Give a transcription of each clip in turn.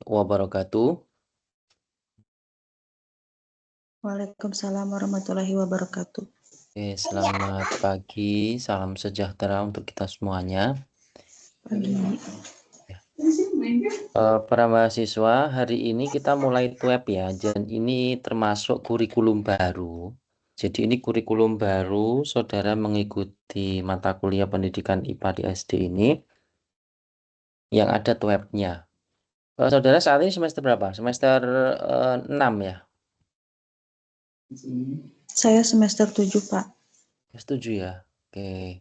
wabarakatuh. Waalaikumsalam warahmatullahi wabarakatuh. Oke, selamat pagi, salam sejahtera untuk kita semuanya. Pagi. Para mahasiswa, hari ini kita mulai web ya, dan ini termasuk kurikulum baru. Jadi ini kurikulum baru, saudara mengikuti mata kuliah pendidikan IPA di SD ini, yang ada webnya. Saudara saat ini semester berapa? Semester 6 ya? Saya semester 7, Pak. Setuju ya? Oke.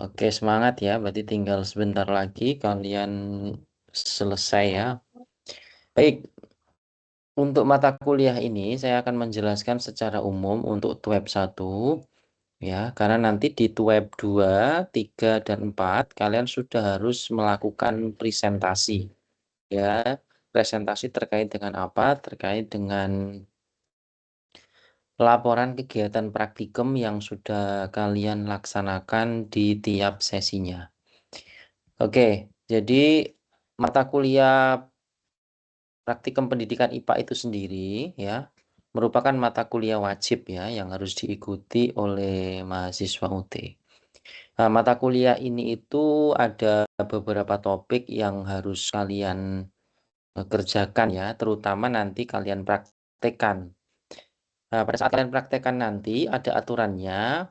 Oke, semangat ya. Berarti tinggal sebentar lagi kalian selesai ya. Baik, untuk mata kuliah ini saya akan menjelaskan secara umum untuk web 1 ya, karena nanti di web 2, 3 dan 4 kalian sudah harus melakukan presentasi ya. Presentasi terkait dengan apa? Terkait dengan laporan kegiatan praktikum yang sudah kalian laksanakan di tiap sesinya. Oke, jadi mata kuliah praktikum pendidikan IPA itu sendiri ya merupakan mata kuliah wajib ya yang harus diikuti oleh mahasiswa UT. Nah, mata kuliah ini itu ada beberapa topik yang harus kalian kerjakan ya, terutama nanti kalian praktekkan. Nah, pada saat kalian praktekkan nanti ada aturannya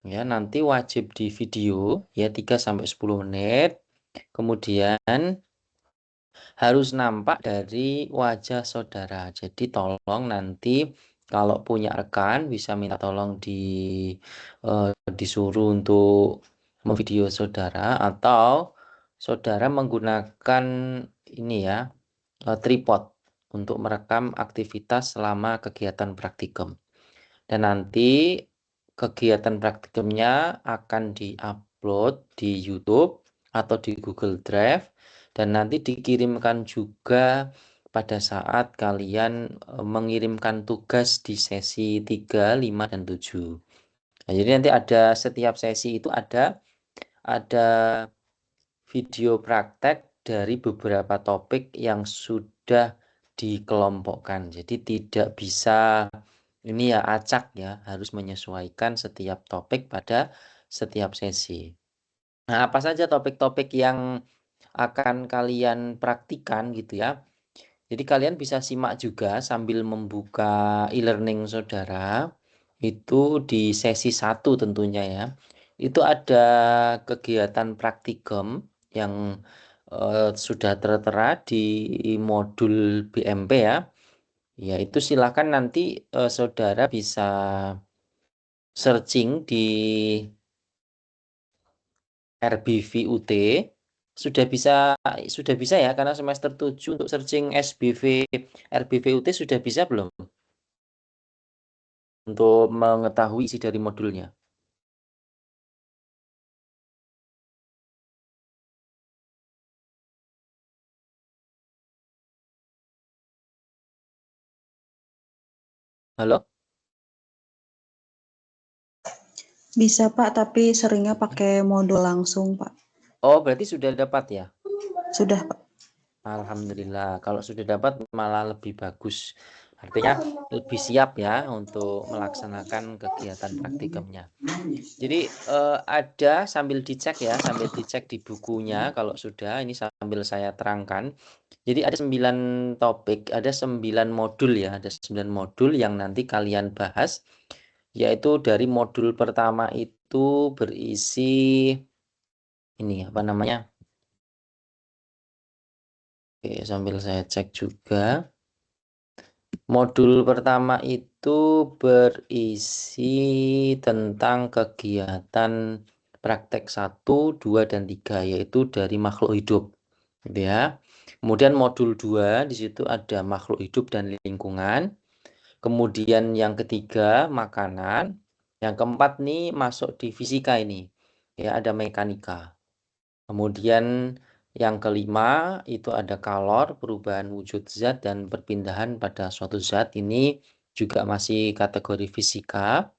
ya, nanti wajib di video ya 3 sampai 10 menit. Kemudian harus nampak dari wajah saudara. Jadi tolong nanti kalau punya rekan bisa minta tolong disuruh untuk memvideo saudara, atau saudara menggunakan ini ya, tripod untuk merekam aktivitas selama kegiatan praktikum. Dan nanti kegiatan praktikumnya akan diupload di YouTube atau di Google Drive, dan nanti dikirimkan juga pada saat kalian mengirimkan tugas di sesi 3, 5, dan 7. Nah, jadi nanti ada setiap sesi itu ada video praktek dari beberapa topik yang sudah dikelompokkan. Jadi tidak bisa ini ya acak ya, harus menyesuaikan setiap topik pada setiap sesi. Nah, apa saja topik-topik yang akan kalian praktikan gitu ya. Jadi kalian bisa simak juga sambil membuka e-learning saudara. Itu di sesi 1 tentunya ya. Itu ada kegiatan praktikum yang sudah tertera di modul BMP ya. Ya, itu silakan nanti saudara bisa searching di RBVUT. Sudah bisa ya, karena semester 7 untuk searching RBVUT sudah bisa belum untuk mengetahui isi dari modulnya? Halo? Bisa, Pak, tapi seringnya pakai modul langsung, Pak. Oh, berarti sudah dapat ya? Sudah, Pak. Alhamdulillah, kalau sudah dapat malah lebih bagus. Artinya lebih siap ya untuk melaksanakan kegiatan praktikumnya. Jadi ada sambil dicek ya, sambil dicek di bukunya kalau sudah, ini sambil saya terangkan. Jadi ada 9 topik, ada 9 modul ya, ada 9 modul yang nanti kalian bahas, yaitu dari modul pertama itu berisi ini apa namanya? Oke, sambil saya cek juga. Modul pertama itu berisi tentang kegiatan praktek 1, 2, dan 3, yaitu dari makhluk hidup. Gitu ya. Kemudian modul 2 di situ ada makhluk hidup dan lingkungan. Kemudian yang ketiga makanan. Yang keempat nih masuk di fisika ini. Ya, ada mekanika. Kemudian yang kelima itu ada kalor, perubahan wujud zat dan perpindahan pada suatu zat, ini juga masih kategori fisika.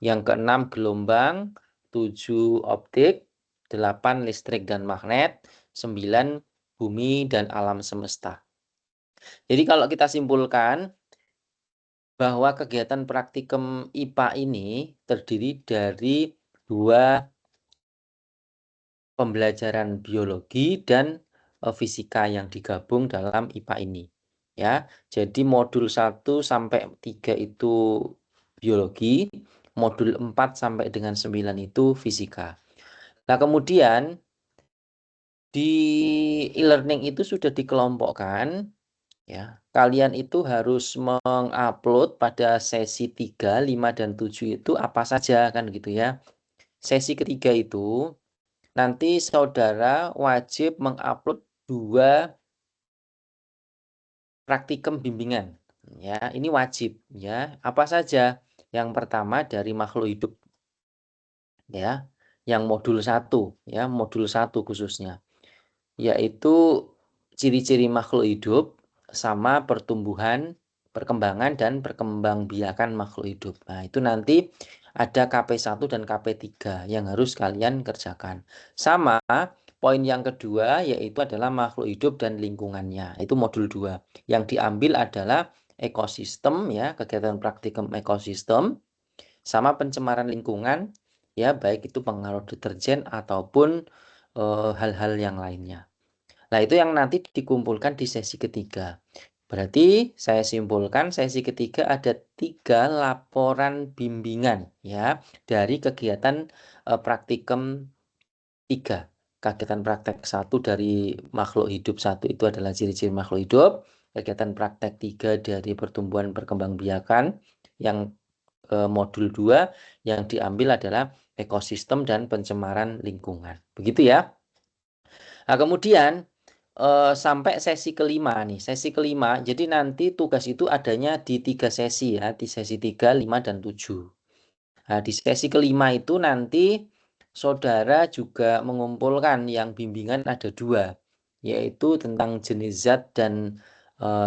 Yang keenam gelombang, 7 optik, 8 listrik dan magnet, 9 bumi dan alam semesta. Jadi kalau kita simpulkan bahwa kegiatan praktikum IPA ini terdiri dari 2 pembelajaran biologi dan fisika yang digabung dalam IPA ini. Ya, jadi modul 1 sampai 3 itu biologi, modul 4 sampai dengan 9 itu fisika. Nah, kemudian di e-learning itu sudah dikelompokkan, ya. Kalian itu harus mengupload pada sesi 3, 5, dan 7 itu apa saja kan gitu ya. Sesi ketiga itu nanti saudara wajib mengupload 2 praktikum bimbingan. Ya, ini wajib ya. Apa saja? Yang pertama dari makhluk hidup. Ya, yang modul 1 ya, modul 1 khususnya. Yaitu ciri-ciri makhluk hidup sama pertumbuhan, perkembangan, dan perkembangbiakan makhluk hidup. Nah, itu nanti ada KP1 dan KP3 yang harus kalian kerjakan. Sama poin yang kedua yaitu adalah makhluk hidup dan lingkungannya. Itu modul 2. Yang diambil adalah ekosistem ya, kegiatan praktikum ekosistem sama pencemaran lingkungan ya, baik itu pengaruh deterjen ataupun hal-hal yang lainnya. Nah, itu yang nanti dikumpulkan di sesi ketiga. Berarti saya simpulkan sesi ketiga ada 3 laporan bimbingan ya dari kegiatan praktikum 3. Kegiatan praktek 1 dari makhluk hidup 1 itu adalah ciri-ciri makhluk hidup. Kegiatan praktek 3 dari pertumbuhan perkembangbiakan yang modul 2 yang diambil adalah ekosistem dan pencemaran lingkungan. Begitu ya. Nah, kemudian sampai sesi kelima nih. Sesi kelima, jadi nanti tugas itu adanya di 3 sesi ya, di sesi 3, 5, dan 7. Nah, di sesi kelima itu nanti saudara juga mengumpulkan yang bimbingan ada 2, yaitu tentang jenis zat dan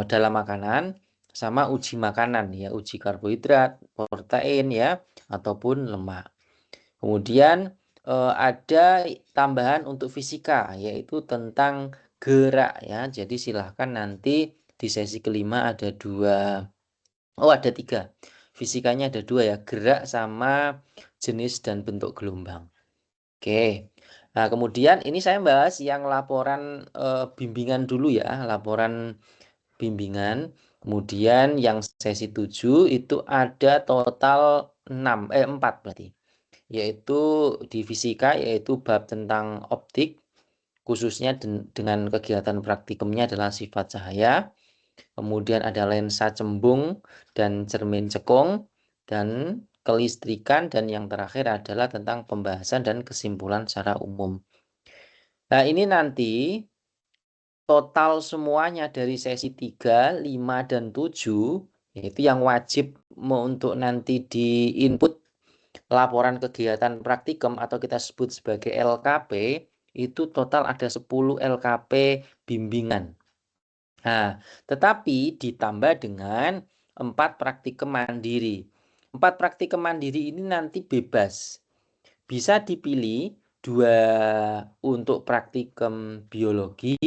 dalam makanan, sama uji makanan ya, uji karbohidrat, protein ya, ataupun lemak. Kemudian ada tambahan untuk fisika, yaitu tentang gerak ya. Jadi silahkan nanti di sesi kelima ada 2, ada 3. Fisikanya ada 2 ya, gerak sama jenis dan bentuk gelombang. Oke. Nah, kemudian ini saya bahas yang laporan bimbingan dulu ya, laporan bimbingan. Kemudian yang sesi 7 itu ada total 4 berarti. Yaitu di fisika, yaitu bab tentang optik, khususnya dengan kegiatan praktikumnya adalah sifat cahaya. Kemudian ada lensa cembung dan cermin cekung, dan kelistrikan, dan yang terakhir adalah tentang pembahasan dan kesimpulan secara umum. Nah, ini nanti total semuanya dari sesi 3, 5, dan 7, yaitu yang wajib untuk nanti di-input laporan kegiatan praktikum atau kita sebut sebagai LKP, itu total ada 10 LKP bimbingan. Nah, tetapi ditambah dengan 4 praktikum mandiri. 4 praktikum mandiri ini nanti bebas. Bisa dipilih 2 untuk praktikum biologi,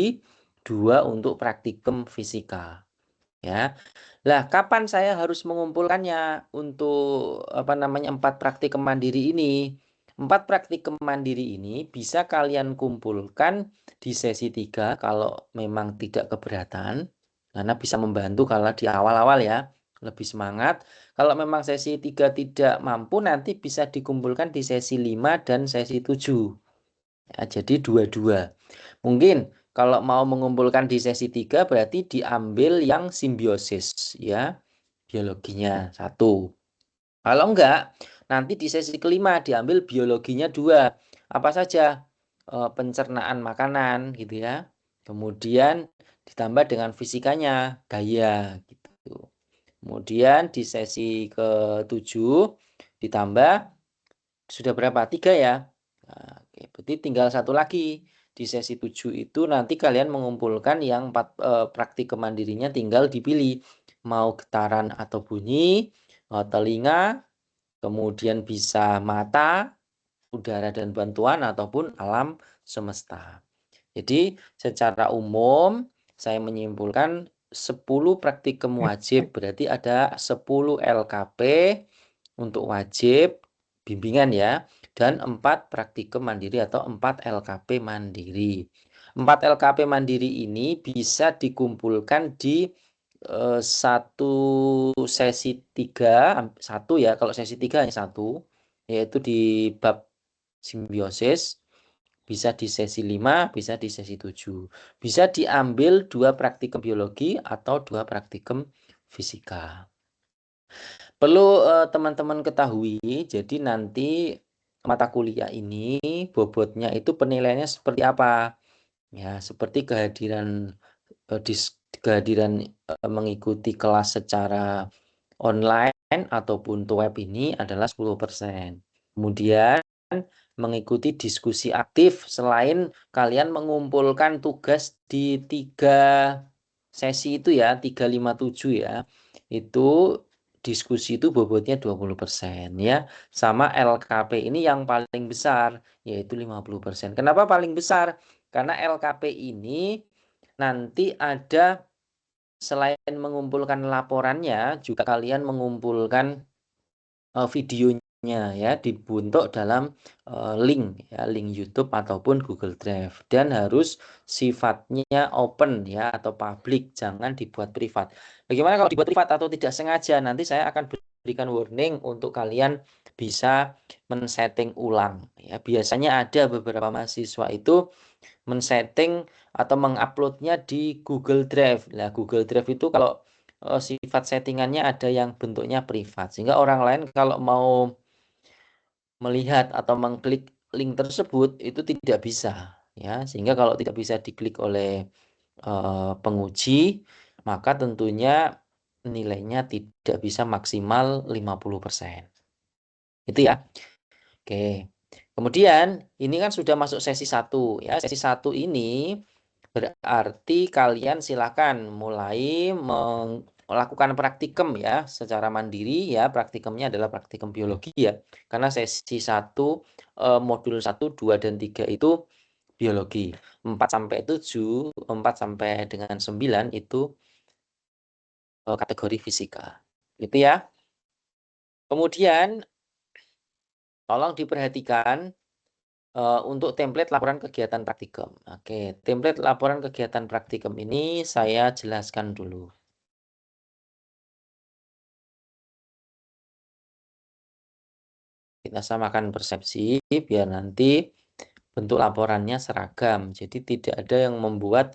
2 untuk praktikum fisika. Ya. Lah, kapan saya harus mengumpulkannya untuk 4 praktikum mandiri ini? 4 praktikum mandiri ini bisa kalian kumpulkan di sesi 3 kalau memang tidak keberatan, karena bisa membantu kalau di awal-awal ya, lebih semangat. Kalau memang sesi 3 tidak mampu, nanti bisa dikumpulkan di sesi 5 dan sesi 7. Ya, jadi 2-2. Mungkin kalau mau mengumpulkan di sesi 3 berarti diambil yang simbiosis ya, biologinya 1. Kalau enggak, nanti di sesi kelima diambil biologinya 2. Apa saja? Pencernaan makanan gitu ya. Kemudian ditambah dengan fisikanya, gaya gitu. Kemudian di sesi ke-7 ditambah sudah berapa? 3 ya. Nah, oke, berarti tinggal 1 lagi. Di sesi 7 itu nanti kalian mengumpulkan yang 4 praktikum mandirinya, tinggal dipilih mau getaran atau bunyi, telinga, kemudian bisa mata, udara dan bantuan, ataupun alam semesta. Jadi secara umum saya menyimpulkan 10 praktikum wajib, berarti ada 10 LKP untuk wajib bimbingan ya, dan 4 praktikum mandiri atau 4 LKP mandiri. 4 LKP mandiri ini bisa dikumpulkan di satu sesi 3, satu ya, kalau sesi 3 hanya satu, yaitu di bab simbiosis, bisa di sesi 5, bisa di sesi 7. Bisa diambil 2 praktikum biologi atau 2 praktikum fisika. Perlu teman-teman ketahui, jadi nanti mata kuliah ini bobotnya itu penilaiannya seperti apa? Ya, seperti kehadiran mengikuti kelas secara online ataupun web ini adalah 10%. Kemudian mengikuti diskusi aktif selain kalian mengumpulkan tugas di 3 sesi itu ya, 357 ya. Itu diskusi itu bobotnya 20% ya. Sama LKP ini yang paling besar yaitu 50%. Kenapa paling besar? Karena LKP ini nanti ada selain mengumpulkan laporannya juga kalian mengumpulkan videonya ya dibentuk dalam link ya, link YouTube ataupun Google Drive dan harus sifatnya open ya atau public, jangan dibuat privat. Bagaimana kalau dibuat privat atau tidak sengaja? Nanti saya akan berikan warning untuk kalian bisa men-setting ulang ya. Biasanya ada beberapa mahasiswa itu men-setting atau menguploadnya di Google Drive. Nah, Google Drive itu kalau sifat settingannya ada yang bentuknya privat, sehingga orang lain kalau mau melihat atau mengklik link tersebut itu tidak bisa, ya. Sehingga kalau tidak bisa diklik oleh penguji, maka tentunya nilainya tidak bisa maksimal 50%. Itu ya. Oke. Kemudian ini kan sudah masuk sesi 1 ya. Sesi 1 ini berarti kalian silakan mulai melakukan praktikum ya secara mandiri ya. Praktikumnya adalah praktikum biologi ya. Karena sesi 1 modul 1, 2 dan 3 itu biologi. 4 sampai 7, 4 sampai dengan 9 itu kategori fisika. Gitu ya. Kemudian tolong diperhatikan untuk template laporan kegiatan praktikum. Oke, template laporan kegiatan praktikum ini saya jelaskan dulu. Kita samakan persepsi biar nanti bentuk laporannya seragam. Jadi tidak ada yang membuat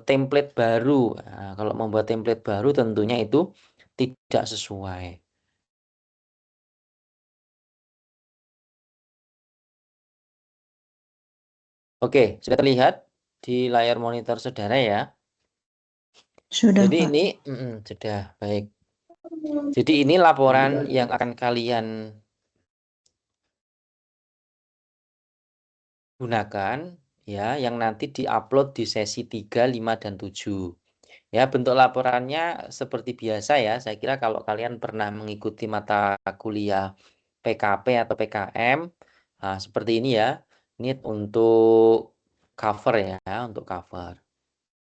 template baru. Nah, kalau membuat template baru tentunya itu tidak sesuai. Oke, sudah terlihat di layar monitor saudara ya. Sudah, Jadi Pak. ini sudah baik. Jadi ini laporan yang akan kalian gunakan ya, yang nanti diupload di sesi 3, 5 dan 7. Ya, bentuk laporannya seperti biasa ya. Saya kira kalau kalian pernah mengikuti mata kuliah PKP atau PKM, nah, seperti ini ya. Ini untuk cover ya, untuk cover.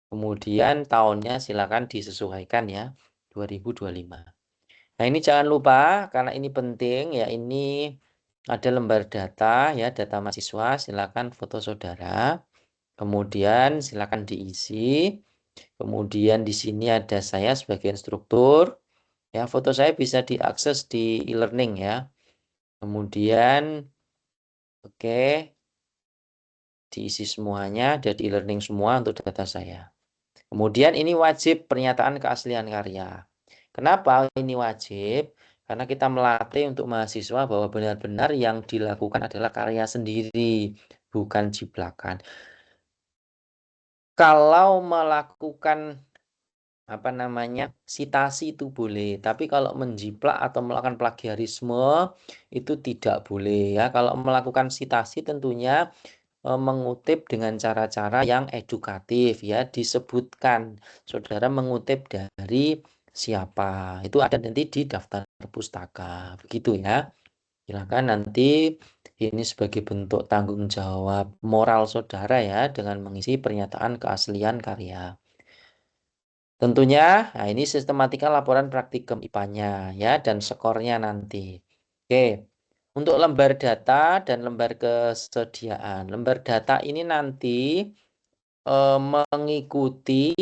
Kemudian tahunnya silakan disesuaikan ya, 2025. Nah, ini jangan lupa karena ini penting ya, ini ada lembar data ya, data mahasiswa, silakan foto saudara. Kemudian silakan diisi. Kemudian di sini ada saya sebagai instruktur. Ya, foto saya bisa diakses di e-learning ya. Kemudian oke, diisi semuanya, ada di e-learning semua untuk data saya. Kemudian ini wajib pernyataan keaslian karya. Kenapa ini wajib? Karena kita melatih untuk mahasiswa bahwa benar-benar yang dilakukan adalah karya sendiri, bukan jiplakan. Kalau melakukan citasi itu boleh, tapi kalau menjiplak atau melakukan plagiarisme itu tidak boleh ya. Kalau melakukan citasi tentunya mengutip dengan cara-cara yang edukatif ya, disebutkan saudara mengutip dari siapa. Itu ada nanti di daftar pustaka, begitu ya. Silakan nanti Ini sebagai bentuk tanggung jawab moral saudara ya dengan mengisi pernyataan keaslian karya. Tentunya, nah ini sistematika laporan praktikum IPA-nya ya dan skornya nanti. Oke, untuk lembar data dan lembar kesediaan. Lembar data ini nanti mengikuti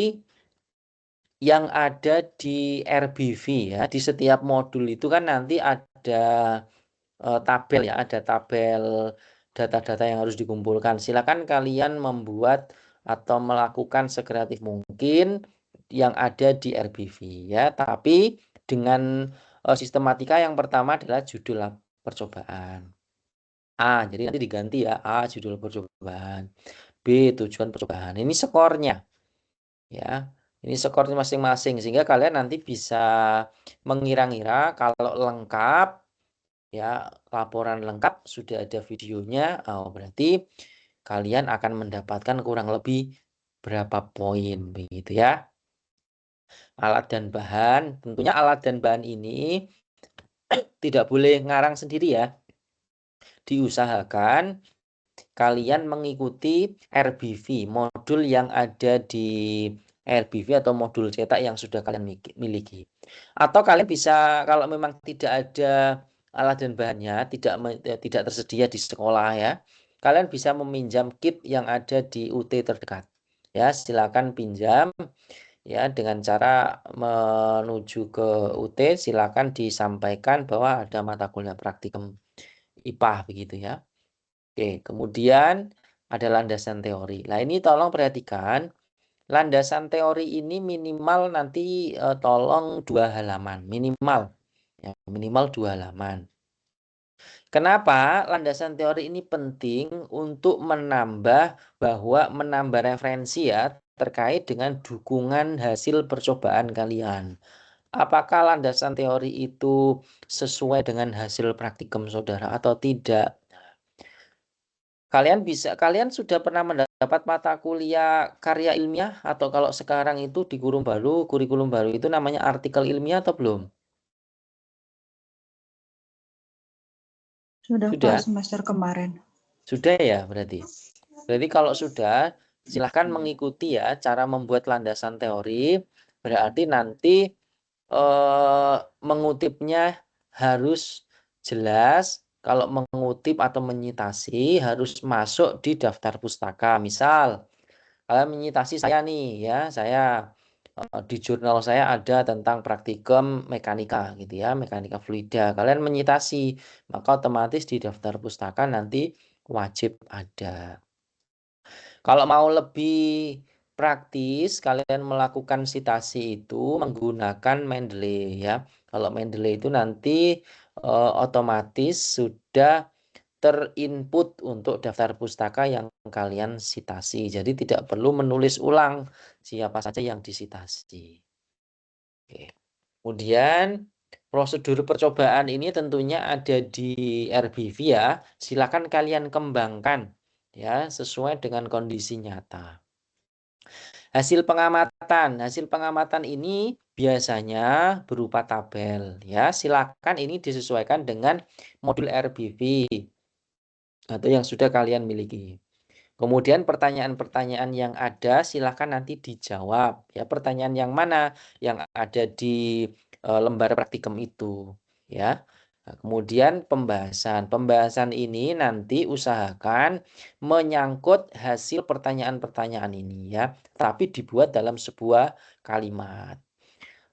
yang ada di RBV ya. Di setiap modul itu kan nanti ada tabel ya, ada tabel data-data yang harus dikumpulkan. Silakan kalian membuat atau melakukan sekreatif mungkin yang ada di RBV ya, tapi dengan sistematika yang pertama adalah judul percobaan. A, jadi nanti diganti ya, A judul percobaan, B tujuan percobaan. Ini skornya ya. Ini skornya masing-masing sehingga kalian nanti bisa mengira-ngira kalau lengkap ya, laporan lengkap sudah ada videonya, oh, berarti kalian akan mendapatkan kurang lebih berapa poin begitu ya. Alat dan bahan, tentunya alat dan bahan ini tidak boleh ngarang sendiri ya. Diusahakan kalian mengikuti RBV, modul yang ada di RBV atau modul cetak yang sudah kalian miliki. Atau kalian bisa, kalau memang tidak ada alat dan bahannya, tidak tersedia di sekolah ya, kalian bisa meminjam kit yang ada di UT terdekat. Ya, silakan pinjam ya dengan cara menuju ke UT, silakan disampaikan bahwa ada mata kuliah praktikum IPA begitu ya. Oke, kemudian ada landasan teori. Nah, ini tolong perhatikan, landasan teori ini minimal nanti tolong 2 halaman, minimal. Ya, minimal 2 halaman. Kenapa landasan teori ini penting untuk menambah referensi ya terkait dengan dukungan hasil percobaan kalian. Apakah landasan teori itu sesuai dengan hasil praktikum saudara atau tidak? Kalian sudah pernah mendapat mata kuliah karya ilmiah atau kalau sekarang itu di kurikulum baru itu namanya artikel ilmiah atau belum? Sudah Sudah? Pak semester kemarin. Sudah ya berarti. Berarti kalau sudah, silahkan mengikuti ya cara membuat landasan teori. Berarti nanti mengutipnya harus jelas. Kalau mengutip atau menyitasi harus masuk di daftar pustaka. Misal, kalian menyitasi saya nih ya, saya di jurnal saya ada tentang praktikum mekanika gitu ya, mekanika fluida. Kalian menyitasi, maka otomatis di daftar pustaka nanti wajib ada. Kalau mau lebih praktis, kalian melakukan sitasi itu menggunakan Mendeley ya. Kalau Mendeley itu nanti otomatis sudah terinput untuk daftar pustaka yang kalian sitasi. Jadi tidak perlu menulis ulang siapa saja yang disitasi. Oke. Kemudian prosedur percobaan ini tentunya ada di RBV ya. Silakan kalian kembangkan ya sesuai dengan kondisi nyata. Hasil pengamatan ini biasanya berupa tabel ya. Silakan ini disesuaikan dengan modul RBV atau yang sudah kalian miliki. Kemudian pertanyaan-pertanyaan yang ada silakan nanti dijawab ya. Pertanyaan yang mana yang ada di lembar praktikum itu ya. Nah, kemudian pembahasan ini nanti usahakan menyangkut hasil pertanyaan-pertanyaan ini ya, tapi dibuat dalam sebuah kalimat.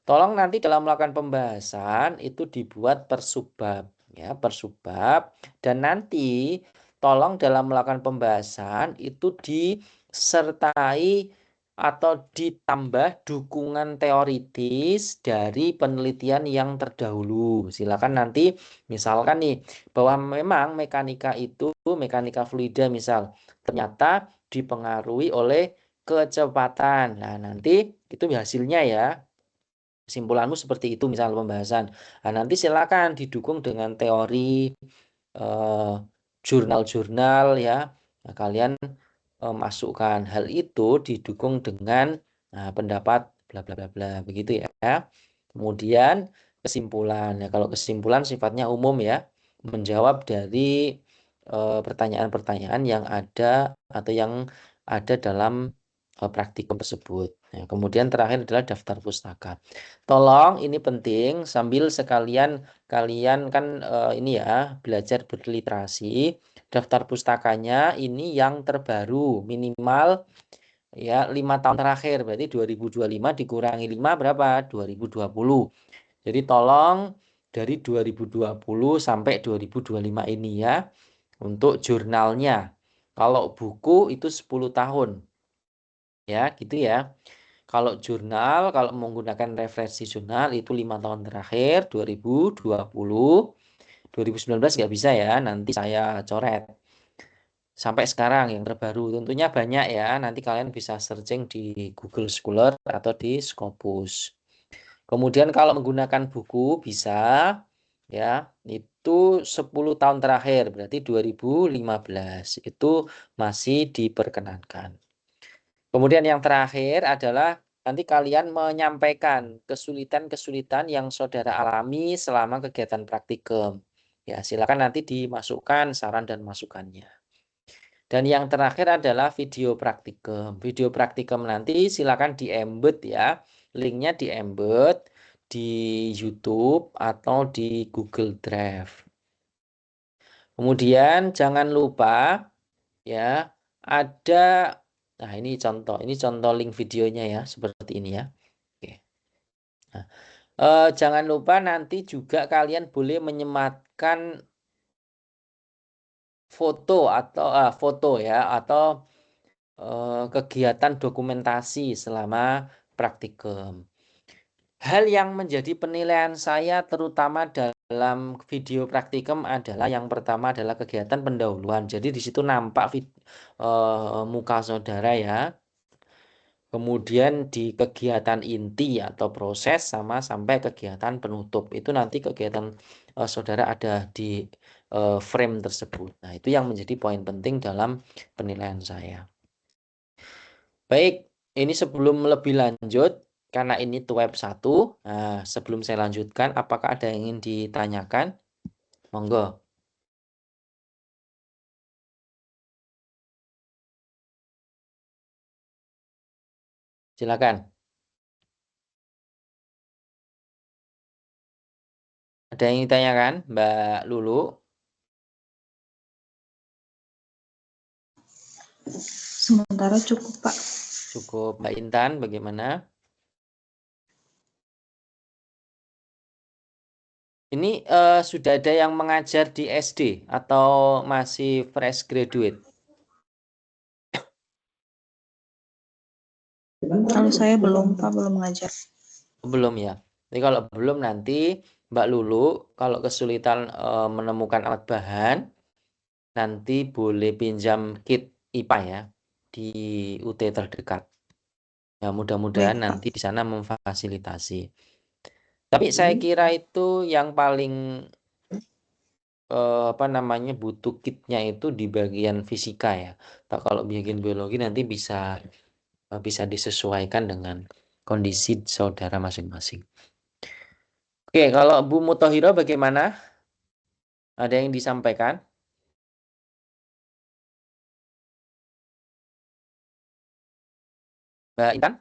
Tolong nanti dalam melakukan pembahasan itu dibuat per subbab ya, per subbab, dan nanti tolong dalam melakukan pembahasan itu disertai atau ditambah dukungan teoritis dari penelitian yang terdahulu. Silakan nanti misalkan nih bahwa memang mekanika fluida misal ternyata dipengaruhi oleh kecepatan. Nah, nanti itu hasilnya ya. Kesimpulanmu seperti itu misal pembahasan. Nah, nanti silakan didukung dengan teori jurnal-jurnal ya. Nah, kalian masukkan hal itu didukung dengan pendapat bla bla bla bla begitu ya. Kemudian kesimpulan ya, kalau kesimpulan sifatnya umum ya, menjawab dari pertanyaan-pertanyaan yang ada atau yang ada dalam praktikum tersebut. Nah, kemudian terakhir adalah daftar pustaka. Tolong ini penting sambil sekalian kalian kan ini ya belajar berliterasi. Daftar pustakanya ini yang terbaru minimal ya 5 tahun terakhir, berarti 2025 dikurangi 5 berapa? 2020. Jadi tolong dari 2020 sampai 2025 ini ya untuk jurnalnya. Kalau buku itu 10 tahun. Ya, gitu ya. Kalau jurnal, kalau menggunakan referensi jurnal itu 5 tahun terakhir 2020. 2019 nggak bisa ya, nanti saya coret. Sampai sekarang yang terbaru tentunya banyak ya, nanti kalian bisa searching di Google Scholar atau di Scopus. Kemudian kalau menggunakan buku bisa ya, itu 10 tahun terakhir berarti 2015 itu masih diperkenankan. Kemudian yang terakhir adalah nanti kalian menyampaikan kesulitan-kesulitan yang saudara alami selama kegiatan praktikum. Ya, silakan nanti dimasukkan saran dan masukannya. Dan yang terakhir adalah video praktikum. Video praktikum nanti silakan di-embed ya. Linknya di-embed di YouTube atau di Google Drive. Kemudian jangan lupa ya ada, nah ini contoh link videonya ya seperti ini ya. Oke. Nah, jangan lupa nanti juga kalian boleh menyematkan foto ya atau kegiatan dokumentasi selama praktikum. Hal yang menjadi penilaian saya terutama dalam video praktikum adalah yang pertama adalah kegiatan pendahuluan. Jadi di situ nampak muka saudara ya. Kemudian di kegiatan inti atau proses sama sampai kegiatan penutup. Itu nanti kegiatan saudara ada di frame tersebut. Nah, itu yang menjadi poin penting dalam penilaian saya. Baik, ini sebelum lebih lanjut, karena ini web 1, nah, sebelum saya lanjutkan, apakah ada yang ingin ditanyakan? Monggo. Silakan. Ada yang ingin ditanyakan, Mbak Lulu? Sementara cukup, Pak. Cukup. Mbak Intan, bagaimana? Ini sudah ada yang mengajar di SD atau masih fresh graduate? Kalau saya belum, Pak, belum mengajar. Belum ya. Jadi kalau belum nanti Mbak Lulu kalau kesulitan menemukan alat bahan, nanti boleh pinjam kit IPA ya di UT terdekat. Ya mudah-mudahan Baik, Pak. nanti di sana memfasilitasi. Tapi saya kira itu yang paling butuh kitnya itu di bagian fisika ya. Kalau bagian biologi nanti bisa disesuaikan dengan kondisi saudara masing-masing. Oke, kalau Bu Mutohiro bagaimana? Ada yang disampaikan? Mbak Intan?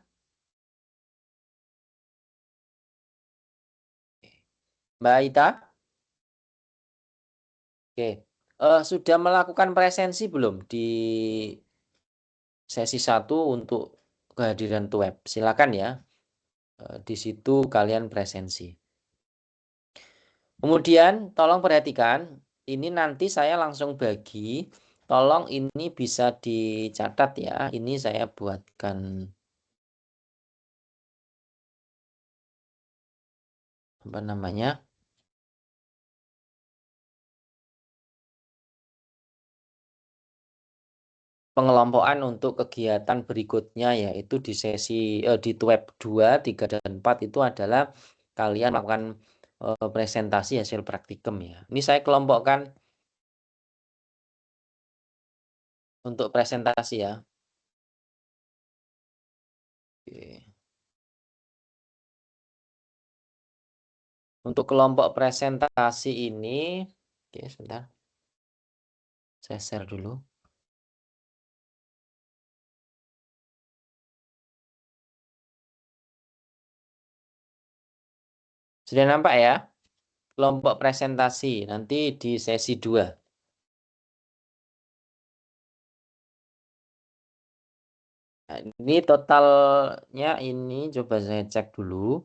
Mbak Ita? Oke. Sudah melakukan presensi belum di sesi 1 untuk kehadiran web? Silakan ya. Di situ kalian presensi. Kemudian tolong perhatikan, ini nanti saya langsung bagi. Tolong ini bisa dicatat ya. Ini saya buatkan apa namanya? Pengelompokan untuk kegiatan berikutnya yaitu di di web 2, 3 dan 4 itu adalah kalian melakukan presentasi hasil praktikum ya. Ini saya kelompokkan untuk presentasi ya. Oke. Untuk kelompok presentasi ini, oke sebentar. Saya share dulu. Sudah nampak ya? Kelompok presentasi nanti di sesi 2. Nah, ini totalnya ini coba saya cek dulu.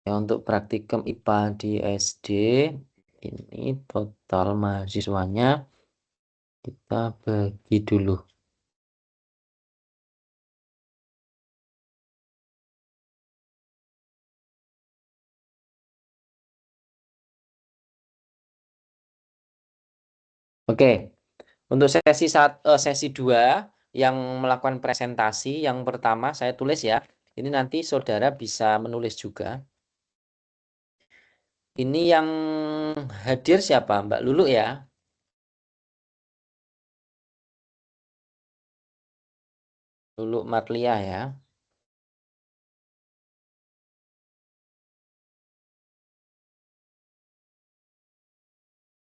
Ya, untuk praktikum IPA di SD ini total mahasiswanya kita bagi dulu. Oke, untuk sesi 2 yang melakukan presentasi yang pertama saya tulis ya. Ini nanti saudara bisa menulis juga. Ini yang hadir siapa? Mbak Lulu ya? Lulu Marlia ya.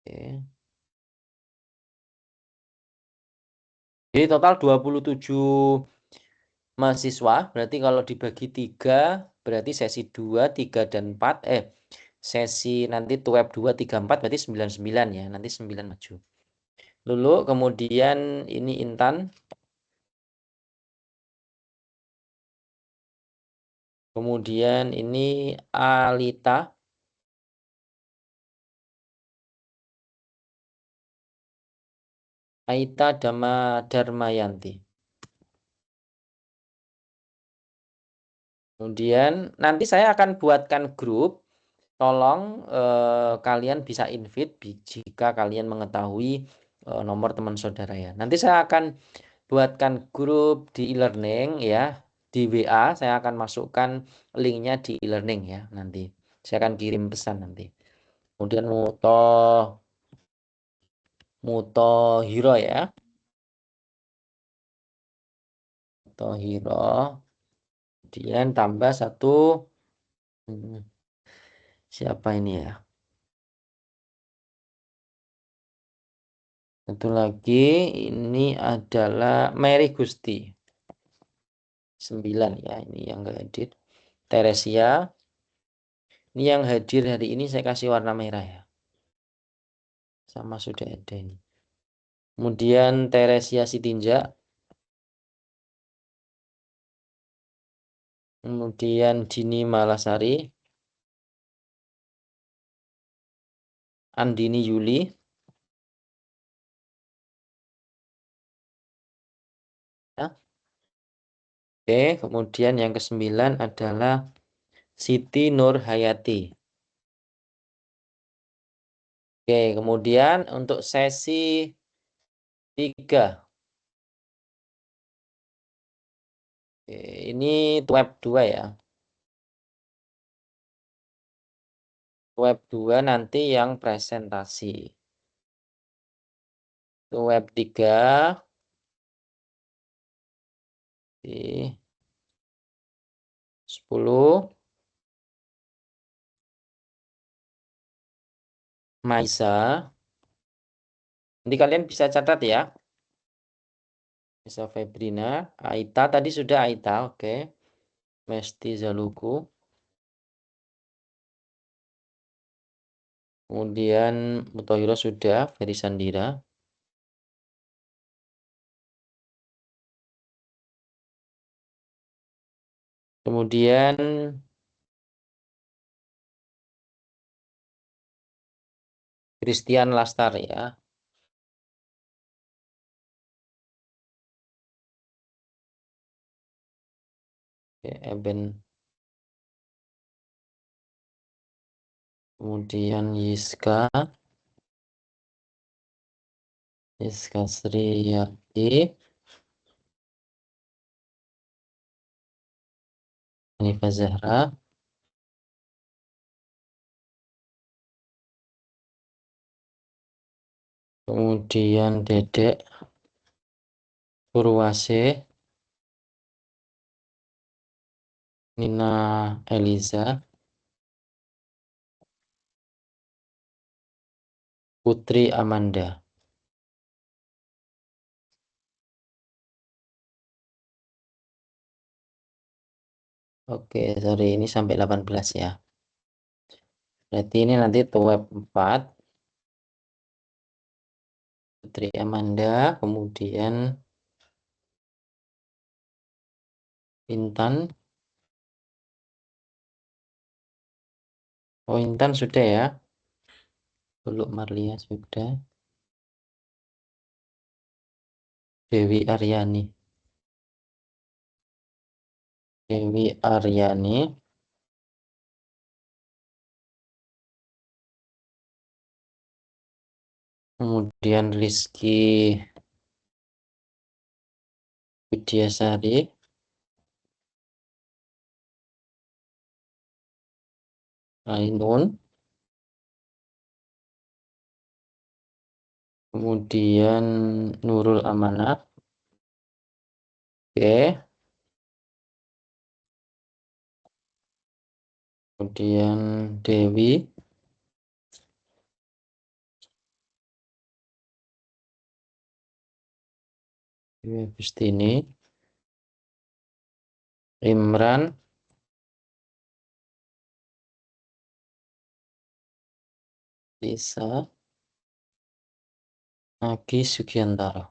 Oke. Jadi total 27 mahasiswa, berarti kalau dibagi 3, berarti sesi 2, 3, dan 4, sesi nanti web 2, 3, 4, berarti 99 ya, nanti 9 maju. Lulu, kemudian ini Intan. Kemudian ini Alita. Aita Darmayanti. Kemudian nanti saya akan buatkan grup. Tolong kalian bisa invite jika kalian mengetahui nomor teman saudara ya. Nanti saya akan buatkan grup di e-learning ya. Di WA saya akan masukkan linknya di e-learning ya nanti. Saya akan kirim pesan nanti. Kemudian Muto Hiro ya. Muto Hiro. Kemudian tambah satu. Siapa ini ya? Satu lagi ini adalah Mary Gusti. 9 ya, ini yang enggak hadir. Teresia. Ini yang hadir hari ini saya kasih warna merah ya. Sama sudah ada ini. Kemudian Teresia Sitinja. Kemudian Dini Malasari. Andini Yuli. Ya. Oke, kemudian yang ke-9 adalah Siti Nur Hayati. Oke, kemudian untuk sesi 3. Oke, ini web 2 ya. Web 2 nanti yang presentasi. Itu web 3. Di 10. Maisa. Nanti kalian bisa catat ya. Maisa Febrina. Aita tadi sudah Aita, oke. Mesti Zaluku. Kemudian Mutohiro sudah, Ferry Sandira. Kemudian Christian Lastar ya. Oke, Eben. Kemudian Yiska Sriyati. Hanifah Zahra. Kemudian Dedek Purwase. Nina Eliza. Putri Amanda. Oke, sorry ini sampai 18 ya. Berarti ini nanti web 4. Putri Amanda, kemudian Intan. Oh, Intan sudah ya. Belum Marlia sudah. Dewi Aryani. Dewi Aryani. Kemudian Rizky Widiasari. Ainun. Kemudian Nurul Amanah. Oke. Kemudian Dewi. Dewi Agustini. Imran. Lisa. Agi Sugiantara.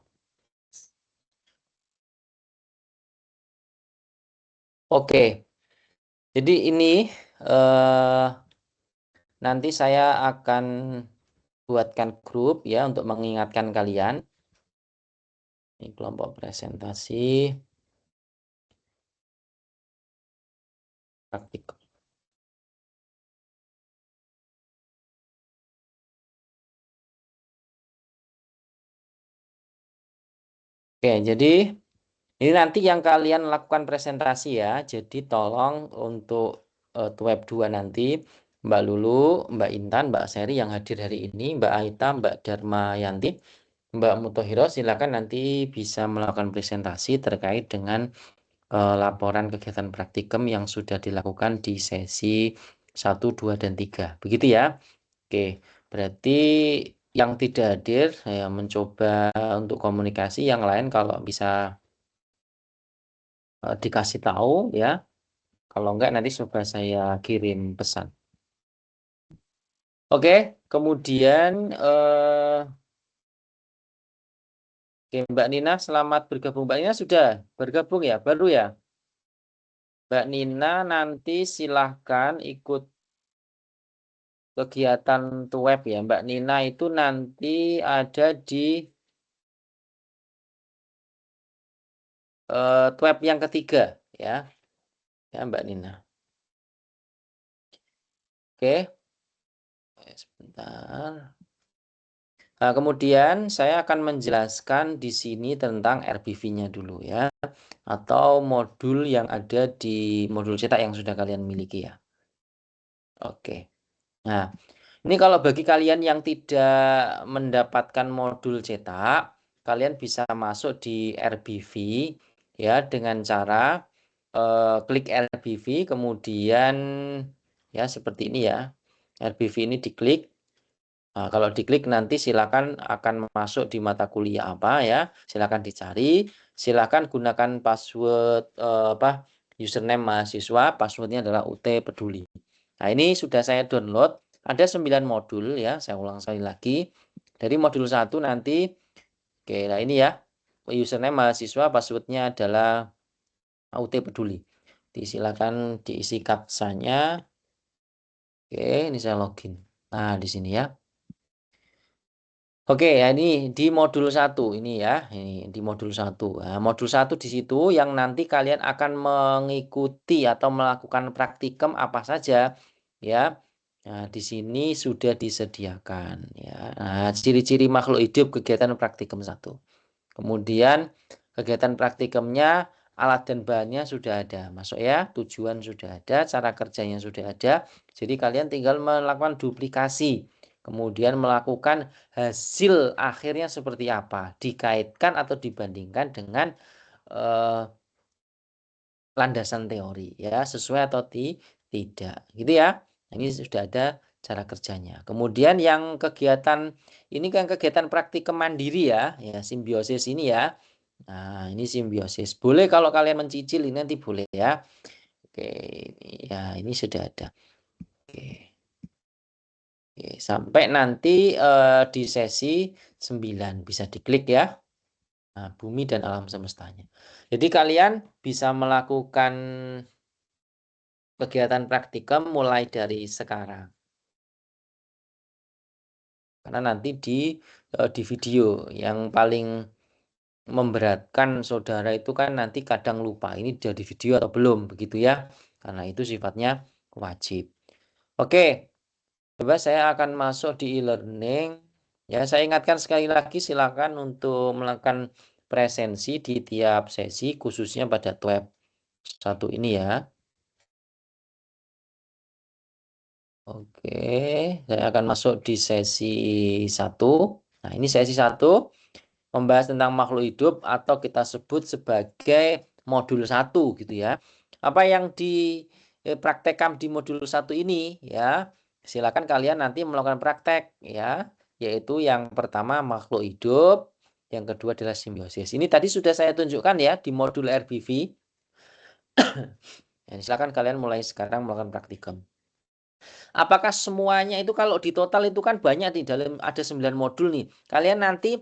Oke. Jadi ini nanti saya akan buatkan grup ya untuk mengingatkan kalian. Ini kelompok presentasi praktikum. Oke, jadi ini nanti yang kalian lakukan presentasi ya. Jadi tolong untuk web 2 nanti Mbak Lulu, Mbak Intan, Mbak Seri yang hadir hari ini, Mbak Aita, Mbak Darmayanti, Mbak Mutohiro, silakan nanti bisa melakukan presentasi terkait dengan laporan kegiatan praktikum yang sudah dilakukan di sesi 1, 2, dan 3. Begitu ya. Oke, berarti yang tidak hadir saya mencoba untuk komunikasi, yang lain kalau bisa dikasih tahu ya. Kalau enggak nanti coba saya kirim pesan. Oke, kemudian oke, Mbak Nina selamat bergabung. Mbak Nina sudah bergabung ya, baru ya. Mbak Nina nanti silahkan ikut kegiatan web ya. Mbak Nina itu nanti ada di web yang ketiga ya. Ya Mbak Nina. Oke. Sebentar. Nah, kemudian saya akan menjelaskan di sini tentang RBV-nya dulu ya, atau modul yang ada di modul cetak yang sudah kalian miliki ya. Oke. Nah, ini kalau bagi kalian yang tidak mendapatkan modul cetak, kalian bisa masuk di RBV ya dengan cara klik RBV, kemudian ya seperti ini ya. RBV ini diklik. Nah, kalau diklik nanti silakan akan masuk di mata kuliah apa ya. Silakan dicari, silakan gunakan password username mahasiswa, passwordnya adalah UT Peduli. Nah, ini sudah saya download, ada 9 modul ya, saya ulang sekali lagi. Dari modul 1 nanti, oke, nah ini ya, username mahasiswa, passwordnya adalah UT Peduli. Silakan diisi kapsanya. Oke, ini saya login. Nah, di sini ya. Oke, ya ini di modul 1 ini ya. Ini di modul 1. Nah, modul 1 di situ yang nanti kalian akan mengikuti atau melakukan praktikum apa saja ya. Nah, di sini sudah disediakan ya. Nah, ciri-ciri makhluk hidup kegiatan praktikum 1. Kemudian kegiatan praktikumnya, alat dan bahannya sudah ada. Masuk ya, tujuan sudah ada, cara kerjanya sudah ada. Jadi kalian tinggal melakukan duplikasi. Kemudian melakukan hasil akhirnya seperti apa. Dikaitkan atau dibandingkan dengan landasan teori ya, sesuai atau tidak. Gitu ya. Ini sudah ada cara kerjanya. Kemudian yang kegiatan ini kan kegiatan praktikum mandiri ya, simbiosis ini ya. Nah, ini simbiosis. Boleh kalau kalian mencicil ini nanti boleh ya. Oke, ya ini sudah ada. Oke. Oke, sampai nanti di sesi 9 bisa diklik ya. Nah, bumi dan alam semestanya. Jadi kalian bisa melakukan kegiatan praktikum mulai dari sekarang. Karena nanti di video yang paling memberatkan saudara itu kan nanti kadang lupa ini jadi video atau belum begitu ya. Karena itu sifatnya wajib. Oke, coba saya akan masuk di e-learning. Ya, saya ingatkan sekali lagi silakan untuk melakukan presensi di tiap sesi khususnya pada tab 1 ini ya. Oke, saya akan masuk di sesi 1. Nah, ini sesi 1 membahas tentang makhluk hidup atau kita sebut sebagai modul 1 gitu ya. Apa yang dipraktekkan di modul 1 ini ya, silakan kalian nanti melakukan praktek ya, yaitu yang pertama makhluk hidup, yang kedua adalah simbiosis. Ini tadi sudah saya tunjukkan ya di modul RBV. Ya, silakan kalian mulai sekarang melakukan praktikum. Apakah semuanya itu kalau di total itu kan banyak di dalam ada 9 modul nih. Kalian nanti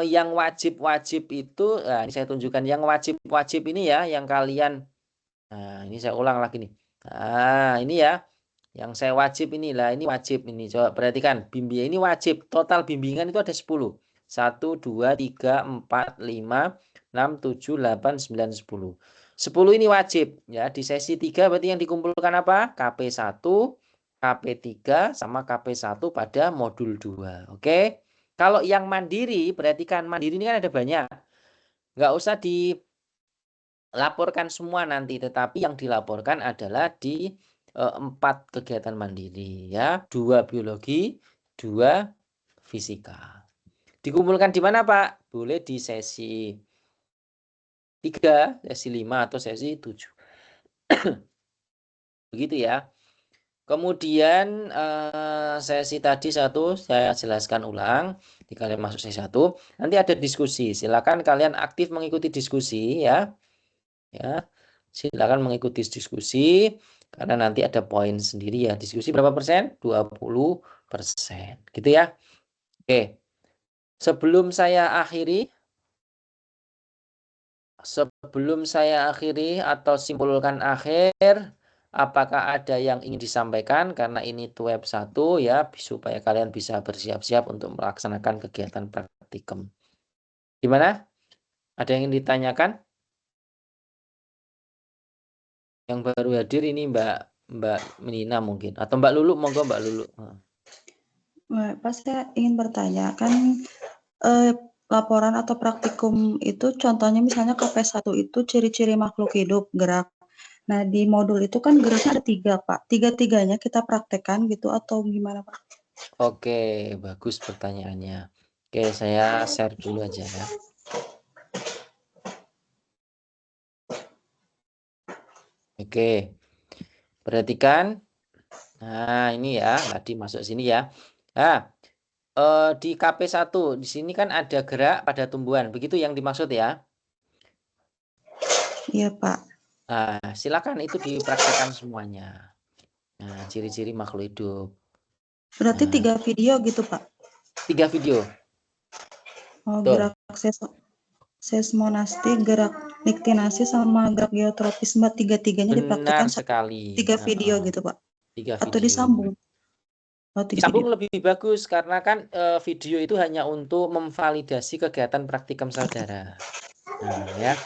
yang wajib-wajib itu ini saya tunjukkan yang wajib-wajib ini ya yang kalian ini saya ulang lagi nih. Nah, ini ya. Yang saya wajib inilah ini wajib ini. Coba perhatikan bimbingan ini wajib. Total bimbingan itu ada 10. 1 2 3 4 5 6 7 8 9 10. 10 ini wajib ya. Di sesi 3 berarti yang dikumpulkan apa? KP1 KP3 sama KP1 pada modul 2. Oke. Kalau yang mandiri, perhatikan mandiri ini kan ada banyak. Nggak usah dilaporkan semua nanti, tetapi yang dilaporkan adalah di 4 kegiatan mandiri ya. 2 biologi, 2 fisika. Dikumpulkan di mana, Pak? Boleh di sesi 3, sesi 5 atau sesi 7. Begitu ya. Kemudian sesi tadi 1 saya jelaskan ulang. Jika kalian masuk sesi 1, nanti ada diskusi. Silakan kalian aktif mengikuti diskusi ya. Ya. Silakan mengikuti diskusi karena nanti ada poin sendiri ya. Diskusi berapa persen? 20%. Gitu ya. Oke. Sebelum saya akhiri atau simpulkan akhir, apakah ada yang ingin disampaikan karena ini tab 1 ya supaya kalian bisa bersiap-siap untuk melaksanakan kegiatan praktikum. Gimana? Ada yang ingin ditanyakan? Yang baru hadir ini Mbak Nina mungkin atau Mbak Lulu, monggo Mbak Lulu. Pak, saya ingin bertanya, kan laporan atau praktikum itu contohnya misalnya KP1 itu ciri-ciri makhluk hidup gerak. Nah, di modul itu kan geraknya ada 3, Pak. Tiga-tiganya kita praktekkan gitu atau gimana, Pak? Oke, bagus pertanyaannya. Oke, saya share dulu aja ya. Oke, perhatikan. Nah, ini ya, tadi masuk sini ya. Nah, di KP1, di sini kan ada gerak pada tumbuhan. Begitu yang dimaksud ya? Iya, Pak. Nah, silakan itu dipraktekkan semuanya. Nah, ciri-ciri makhluk hidup. Berarti Nah, 3 video gitu, Pak? 3 video. Oh, Betul. gerak seismonastik, gerak niktinasi, sama gerak geotropisme, tiga-tiganya Benar dipraktekkan sekali. 3 video gitu, Pak? 3 Atau video. disambung? Oh, 3 Disambung video. lebih bagus karena kan video itu hanya untuk memvalidasi kegiatan praktikum saudara. Nah, ya.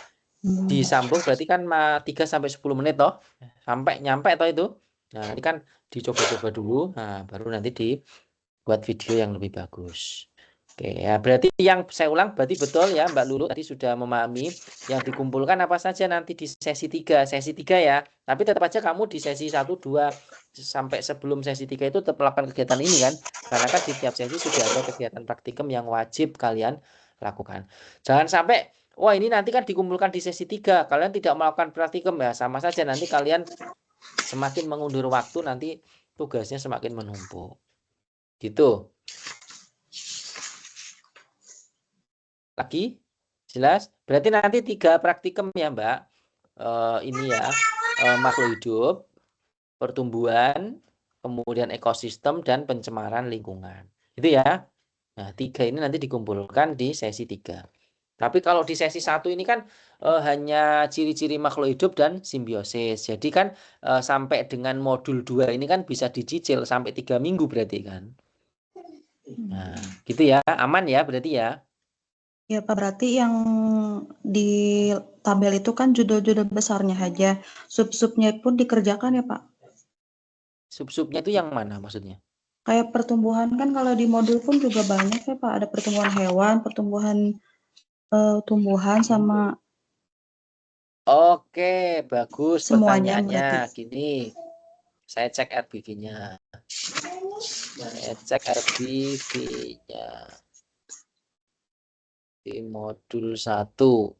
Disambung berarti kan 3 sampai 10 menit toh. Sampai nyampe toh itu. Nah, nanti kan dicoba-coba dulu. Nah, baru nanti dibuat video yang lebih bagus. Oke, ya berarti yang saya ulang berarti betul ya Mbak Lulu tadi sudah memahami yang dikumpulkan apa saja nanti di sesi 3. Sesi 3 ya. Tapi tetap aja kamu di sesi 1 2 sampai sebelum sesi 3 itu tetap melakukan kegiatan ini kan. Karena kan di tiap sesi sudah ada kegiatan praktikum yang wajib kalian lakukan. Jangan sampai wah ini nanti kan dikumpulkan di sesi 3. Kalian tidak melakukan praktikum ya sama saja nanti kalian semakin mengundur waktu nanti tugasnya semakin menumpuk. Gitu. Lagi? Jelas? Berarti nanti 3 praktikum ya, Mbak. Ini ya, makhluk hidup, pertumbuhan, kemudian ekosistem, dan pencemaran lingkungan. Itu ya. Nah, 3 ini nanti dikumpulkan di sesi 3. Tapi kalau di sesi 1 ini kan hanya ciri-ciri makhluk hidup dan simbiosis. Jadi kan sampai dengan modul 2 ini kan bisa dicicil sampai 3 minggu berarti kan. Nah, gitu ya. Aman ya berarti ya. Ya Pak, berarti yang di tabel itu kan judul-judul besarnya aja. Sub-subnya pun dikerjakan ya Pak? Sub-subnya itu yang mana maksudnya? Kayak pertumbuhan kan kalau di modul pun juga banyak ya Pak. Ada pertumbuhan hewan, pertumbuhan tumbuhan sama Oke, bagus semuanya pertanyaannya. berarti. Gini, saya cek RBV-nya. Saya cek RBV-nya di modul 1.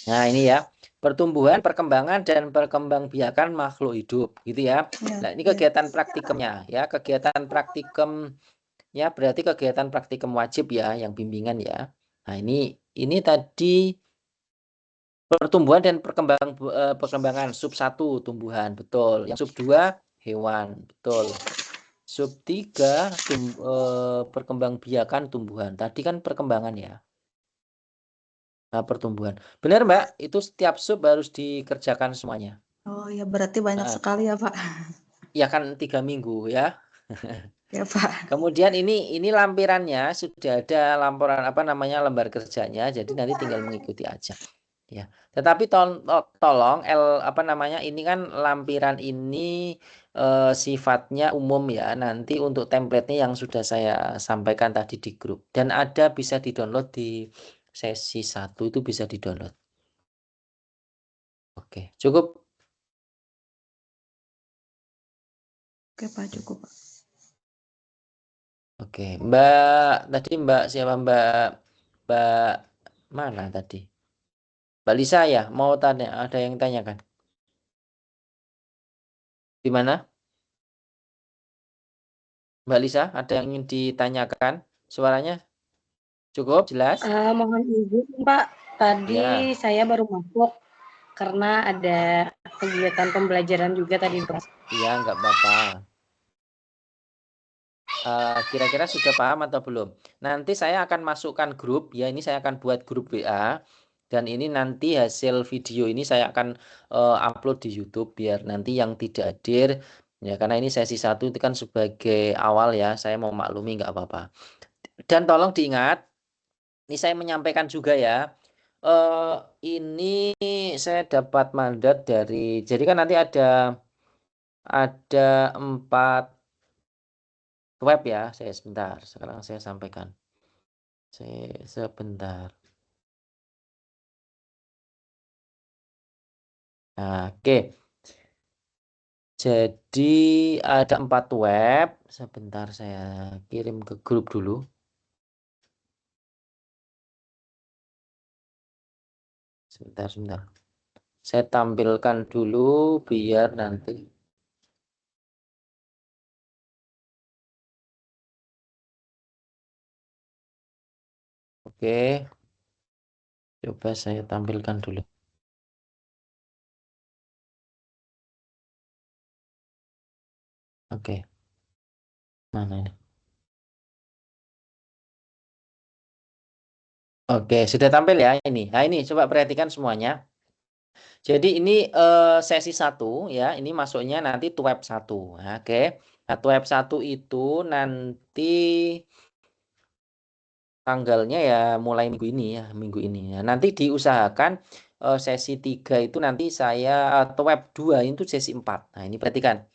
Nah, ini ya. Pertumbuhan, perkembangan, dan perkembangbiakan makhluk hidup. Gitu ya. Ya, Nah, ini ya. kegiatan praktikumnya. Ya, kegiatan praktikum. Ya, berarti kegiatan praktikum wajib ya, yang bimbingan ya. Nah, ini tadi pertumbuhan dan perkembangan sub 1 tumbuhan, betul. Yang sub 2 hewan, betul. Sub 3 perkembangbiakan tumbuhan. Tadi kan perkembangan ya. Nah, pertumbuhan. Benar, Mbak, itu setiap sub harus dikerjakan semuanya. Oh ya, berarti banyak Nah, sekali ya Pak. ya kan 3 minggu ya. Ya Pak. Kemudian ini lampirannya sudah ada laporan apa namanya lembar kerjanya, jadi nanti tinggal mengikuti aja. Ya, tetapi tolong apa namanya ini kan lampiran ini sifatnya umum ya. Nanti untuk template-nya yang sudah saya sampaikan tadi di grup dan ada bisa di-download di sesi 1 itu bisa di-download. Oke, cukup. Oke Pak, cukup Pak. Oke, tadi Mbak siapa Mbak mana tadi? Mbak Lisa ya, mau tanya, ada yang tanyakan? Di mana? Mbak Lisa, ada yang ingin ditanyakan? Suaranya cukup jelas? Mohon izin Pak, tadi Ya, saya baru masuk karena ada kegiatan pembelajaran juga tadi Pak. iya nggak apa-apa. Kira-kira sudah paham atau belum? Nanti saya akan masukkan grup, ya ini saya akan buat grup WA. Dan ini nanti hasil video ini saya akan upload di YouTube biar nanti yang tidak hadir, ya karena ini sesi 1 itu kan sebagai awal ya, saya mau maklumi nggak apa-apa. Dan tolong diingat, ini saya menyampaikan juga ya, ini saya dapat mandat dari, jadi kan nanti ada 4 web ya, saya sebentar, sekarang saya sampaikan. Sebentar. Nah, oke. Jadi ada 4 web. Sebentar saya kirim ke grup dulu. Sebentar. Saya tampilkan dulu biar nanti. Oke. Coba saya tampilkan dulu. Oke. Mana ini? Oke, sudah tampil ya ini. Nah, ini coba perhatikan semuanya. Jadi ini sesi 1 ya, ini masuknya nanti web 1. Nah, oke. Nah, web 1 itu nanti tanggalnya ya mulai minggu ini ya, minggu ini. Nah, nanti diusahakan sesi 3 itu nanti saya atau web 2 itu sesi 4. Nah, ini perhatikan.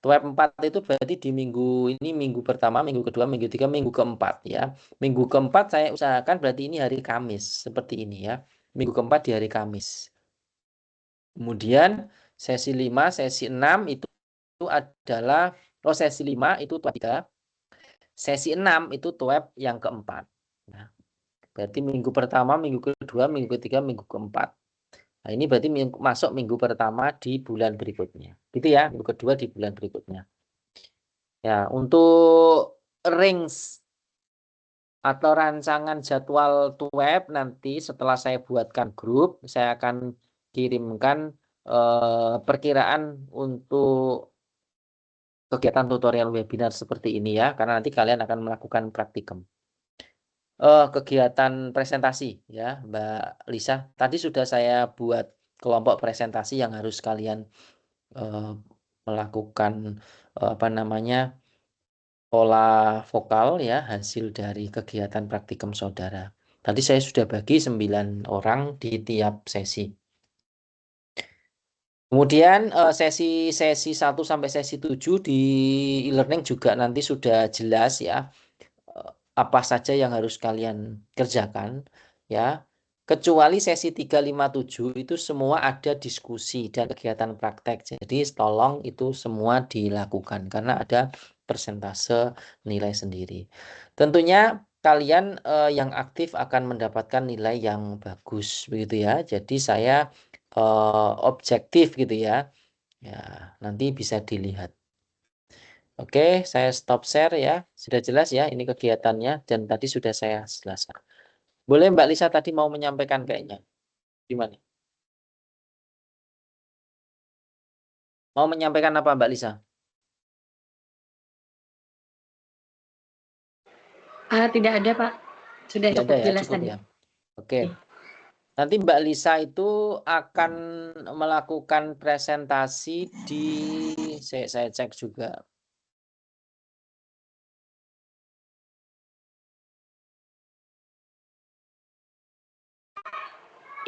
Web 4 itu berarti di minggu ini, minggu pertama, minggu kedua, minggu ketiga, minggu keempat ya. Minggu keempat saya usahakan berarti ini hari Kamis seperti ini ya. Minggu keempat di hari Kamis. Kemudian sesi 5, sesi 6 itu adalah sesi 5 itu web 3. Sesi 6 itu web yang keempat. Nah, Berarti minggu pertama, minggu kedua, minggu ketiga, minggu keempat. Nah, ini berarti masuk minggu pertama di bulan berikutnya. Gitu ya, minggu kedua di bulan berikutnya. Ya, untuk range atau rancangan jadwal web nanti setelah saya buatkan grup, saya akan kirimkan perkiraan untuk kegiatan tutorial webinar seperti ini ya, karena nanti kalian akan melakukan praktikum. Kegiatan presentasi ya, Mbak Lisa. Tadi sudah saya buat kelompok presentasi yang harus kalian melakukan apa namanya pola vokal ya, hasil dari kegiatan praktikum saudara. Tadi saya sudah bagi 9 orang di tiap sesi. Kemudian sesi 1 sampai sesi 7 di e-learning juga nanti sudah jelas ya, apa saja yang harus kalian kerjakan ya. Kecuali sesi 357 itu semua ada diskusi dan kegiatan praktek. Jadi tolong itu semua dilakukan karena ada persentase nilai sendiri. Tentunya kalian yang aktif akan mendapatkan nilai yang bagus begitu ya. Jadi saya objektif gitu ya. Ya, nanti bisa dilihat. Oke, saya stop share ya. Sudah jelas ya ini kegiatannya dan tadi sudah saya jelaskan. Boleh Mbak Lisa tadi mau menyampaikan kayaknya. Gimana? Mau menyampaikan apa Mbak Lisa? Tidak ada, Pak. Sudah Tidak cukup ada ya, jelas cukup tadi. ya. Oke. Nanti Mbak Lisa itu akan melakukan presentasi di saya cek juga.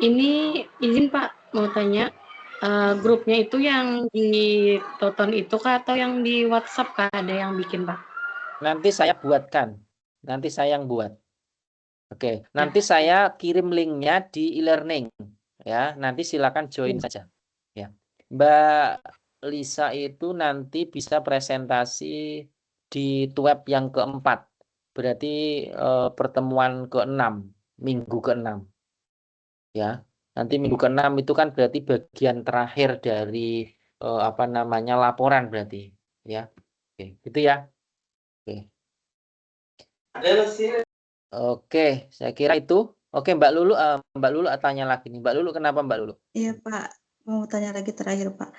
Ini izin Pak, mau tanya, grupnya itu yang di Toton itu kah atau yang di WhatsApp kah ada yang bikin Pak? Nanti saya buatkan. Nanti saya yang buat. Oke, nanti Ya. saya kirim linknya di e-learning ya. Nanti silakan join saja. Ya, Mbak Lisa itu nanti bisa presentasi di web yang keempat. Berarti pertemuan ke-6, minggu ke-6. Ya, nanti minggu ke-6 itu kan berarti bagian terakhir dari apa namanya laporan berarti. Ya, oke, gitu ya. Oke. Oke, saya kira itu. Oke, Mbak Lulu tanya lagi nih. Mbak Lulu, kenapa Mbak Lulu? Iya Pak, mau tanya lagi terakhir Pak.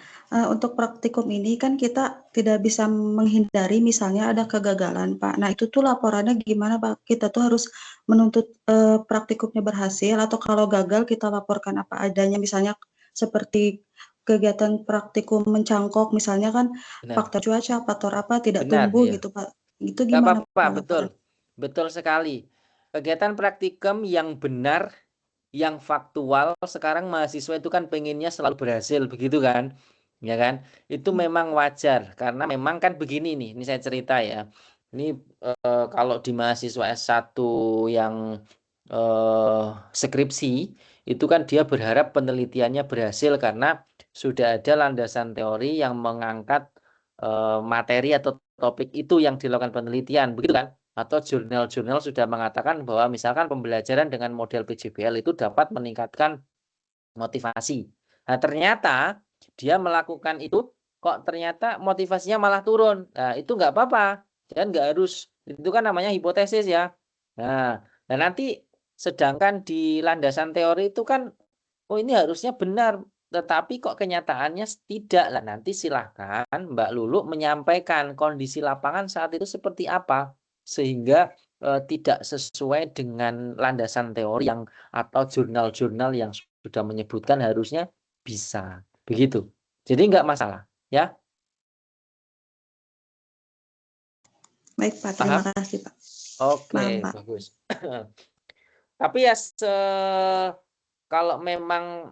Untuk praktikum ini kan kita tidak bisa menghindari misalnya ada kegagalan Pak. Nah itu tuh laporannya gimana Pak? Kita tuh harus menuntut praktikumnya berhasil atau kalau gagal kita laporkan apa adanya misalnya seperti kegiatan praktikum mencangkok misalnya kan Benar, faktor cuaca, faktor apa tidak benar, tumbuh iya. gitu Pak. Itu Nggak gimana apa-apa, Pak betul. laporan? Betul sekali. Kegiatan praktikum yang benar, yang faktual, sekarang mahasiswa itu kan pengennya selalu berhasil, begitu kan? Ya kan? Itu memang wajar, karena memang kan begini nih, ini saya cerita ya. Ini kalau di mahasiswa S1 yang skripsi, itu kan dia berharap penelitiannya berhasil karena sudah ada landasan teori yang mengangkat materi atau topik itu yang dilakukan penelitian, begitu kan? Atau jurnal-jurnal sudah mengatakan bahwa misalkan pembelajaran dengan model PJBL itu dapat meningkatkan motivasi. Nah, ternyata dia melakukan itu kok ternyata motivasinya malah turun. Nah, itu nggak apa-apa. Dan nggak harus. Itu kan namanya hipotesis ya. Nah, dan nanti sedangkan di landasan teori itu kan, oh ini harusnya benar. Tetapi kok kenyataannya tidak. Lah, nanti silahkan Mbak Lulu menyampaikan kondisi lapangan saat itu seperti apa. Sehingga tidak sesuai dengan landasan teori yang atau jurnal-jurnal yang sudah menyebutkan harusnya bisa. Begitu. Jadi nggak masalah. Ya, Baik Pak, paham? terima kasih Pak. Oke, Paham Pak. bagus. Tapi ya kalau memang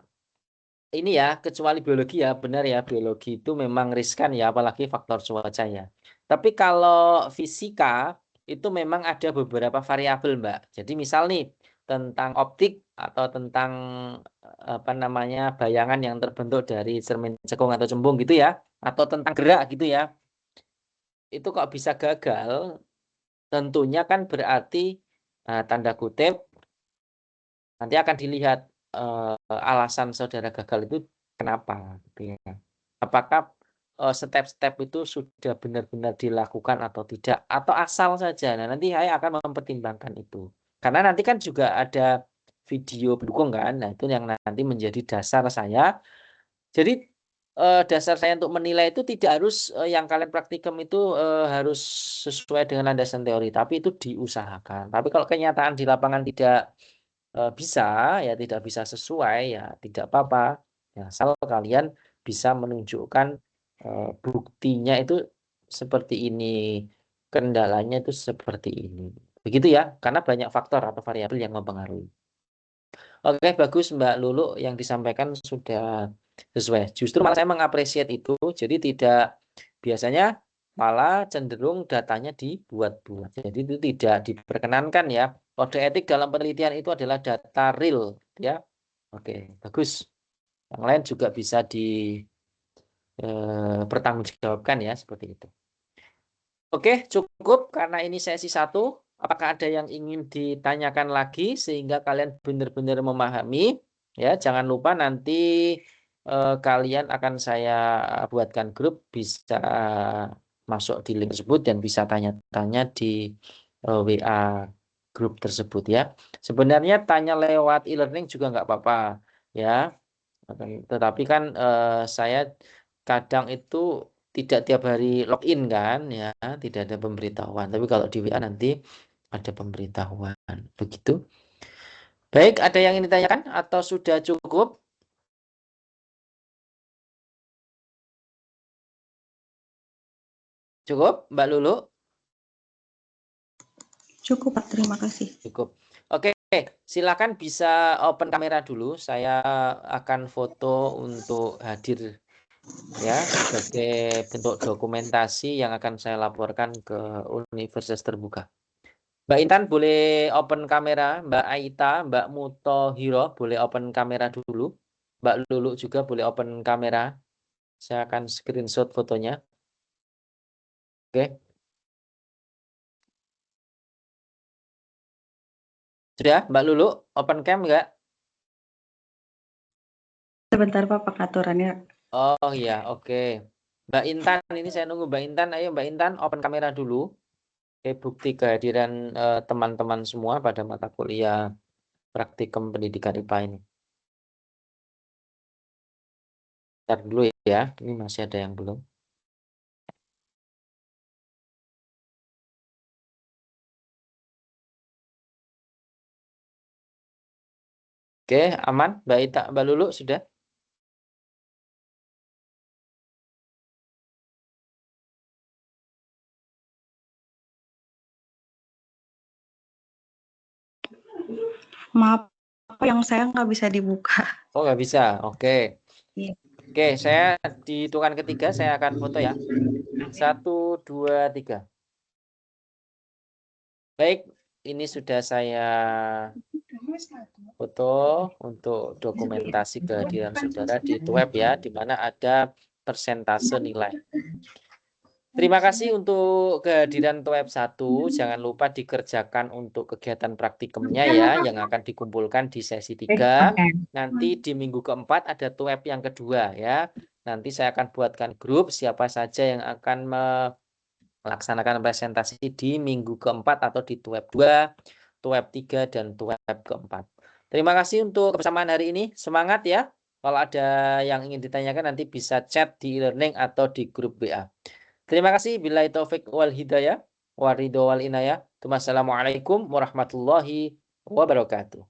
ini ya, kecuali biologi ya, benar ya, biologi itu memang riskan ya, apalagi faktor cuaca ya. Tapi kalau fisika itu memang ada beberapa variabel, Mbak. Jadi misal nih tentang optik atau tentang apa namanya bayangan yang terbentuk dari cermin cekung atau cembung gitu ya, atau tentang gerak gitu ya. Itu kok bisa gagal? Tentunya kan berarti tanda kutip Nanti akan dilihat alasan saudara gagal itu kenapa, gitu ya. Apakah step-step itu sudah benar-benar dilakukan atau tidak, atau asal saja. Nah, nanti saya akan mempertimbangkan itu. Karena nanti kan juga ada video pendukung kan. Nah, itu yang nanti menjadi dasar saya. Jadi dasar saya untuk menilai itu tidak harus yang kalian praktikum itu harus sesuai dengan landasan teori, tapi itu diusahakan. Tapi kalau kenyataan di lapangan tidak bisa, ya tidak bisa sesuai, ya tidak apa-apa. Ya, asal kalian bisa menunjukkan buktinya itu seperti ini, kendalanya itu seperti ini. Begitu ya, karena banyak faktor atau variabel yang mempengaruhi. Oke, bagus Mbak Lulu yang disampaikan sudah sesuai. Justru malah saya mengapresiasi itu, jadi tidak biasanya malah cenderung datanya dibuat-buat. Jadi itu tidak diperkenankan ya. Kode etik dalam penelitian itu adalah data real ya. Oke, bagus. Yang lain juga bisa dipertanggungjawabkan ya seperti itu. Oke, cukup karena ini sesi 1. Apakah ada yang ingin ditanyakan lagi sehingga kalian benar-benar memahami? Ya, jangan lupa nanti kalian akan saya buatkan grup, bisa masuk di link tersebut dan bisa tanya-tanya di WA grup tersebut ya. Sebenarnya tanya lewat e-learning juga nggak apa-apa ya. Tetapi kan saya kadang itu tidak tiap hari login kan ya, tidak ada pemberitahuan. Tapi kalau di WA nanti ada pemberitahuan. Begitu. Baik, ada yang ingin ditanyakan atau sudah cukup? Cukup, Mbak Lulu? Cukup, Pak. Terima kasih. Cukup. Oke, silakan bisa open kamera dulu. Saya akan foto untuk hadir ya sebagai bentuk dokumentasi yang akan saya laporkan ke Universitas Terbuka. Mbak Intan boleh open kamera, Mbak Aita, Mbak Mutohiro boleh open kamera dulu. Mbak Lulu juga boleh open kamera. Saya akan screenshot fotonya. Oke. Sudah, Mbak Lulu open cam enggak? Sebentar, Pak, pengaturannya. Oh iya, oke. Mbak Intan, ini saya nunggu Mbak Intan. Ayo Mbak Intan open kamera dulu. Oke, bukti kehadiran teman-teman semua pada mata kuliah praktikum pendidikan IPA ini. Ntar dulu ya, ini masih ada yang belum. Oke, aman. Mbak Ita, Mbak Lulu sudah? Maaf, Pak, yang saya nggak bisa dibuka. Oh, nggak bisa. Oke. Iya. Oke, saya di hitungan ketiga saya akan foto ya. 1, 2, 3. Baik, ini sudah saya foto untuk dokumentasi kehadiran saudara di web ya, di mana ada persentase nilai. Terima kasih untuk kehadiran web 1. Jangan lupa dikerjakan untuk kegiatan praktikumnya ya, yang akan dikumpulkan di sesi 3. Nanti di minggu keempat ada web yang kedua ya. Nanti saya akan buatkan grup siapa saja yang akan melaksanakan presentasi di minggu keempat atau di web 2, web 3, dan web keempat. Terima kasih untuk kebersamaan hari ini. Semangat ya. Kalau ada yang ingin ditanyakan nanti bisa chat di e-learning atau di grup WA. Terima kasih. Billahi taufik wal hidayah. Waridho wal inayah. Wassalamualaikum warahmatullahi wabarakatuh.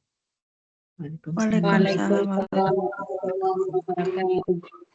Waalaikumsalam warahmatullahi wabarakatuh.